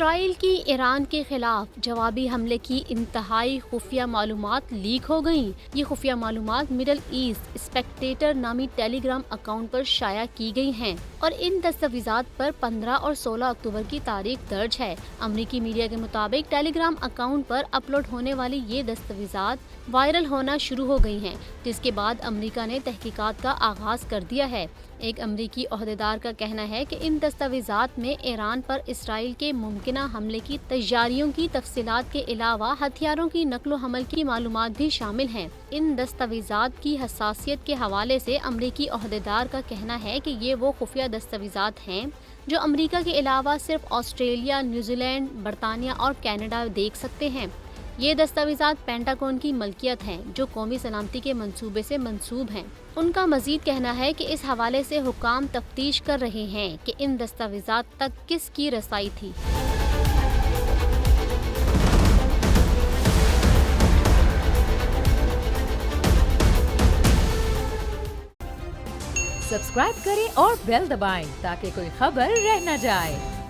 اسرائیل کی ایران کے خلاف جوابی حملے کی انتہائی خفیہ معلومات لیک ہو گئیں۔ یہ خفیہ معلومات مڈل ایسٹ اسپیکٹیٹر نامی ٹیلی گرام اکاؤنٹ پر شائع کی گئی ہیں اور ان دستاویزات پر 15 اور 16 اکتوبر کی تاریخ درج ہے۔ امریکی میڈیا کے مطابق ٹیلی گرام اکاؤنٹ پر اپلوڈ ہونے والی یہ دستاویزات وائرل ہونا شروع ہو گئی ہیں، جس کے بعد امریکہ نے تحقیقات کا آغاز کر دیا ہے۔ ایک امریکی عہدیدار کا کہنا ہے کہ ان دستاویزات میں ایران پر اسرائیل کے ممکنہ حملے کی تیاریوں کی تفصیلات کے علاوہ ہتھیاروں کی نقل و حمل کی معلومات بھی شامل ہیں۔ ان دستاویزات کی حساسیت کے حوالے سے امریکی عہدیدار کا کہنا ہے کہ یہ وہ خفیہ دستاویزات ہیں جو امریکہ کے علاوہ صرف آسٹریلیا، نیوزی لینڈ، برطانیہ اور کینیڈا دیکھ سکتے ہیں۔ یہ دستاویزات پینٹاگون کی ملکیت ہیں جو قومی سلامتی کے منصوبے سے منسوب ہیں۔ ان کا مزید کہنا ہے کہ اس حوالے سے حکام تفتیش کر رہے ہیں کہ ان دستاویزات تک کس کی رسائی تھی۔ سبسکرائب کریں اور بیل دبائیں تاکہ کوئی خبر رہ نہ جائے۔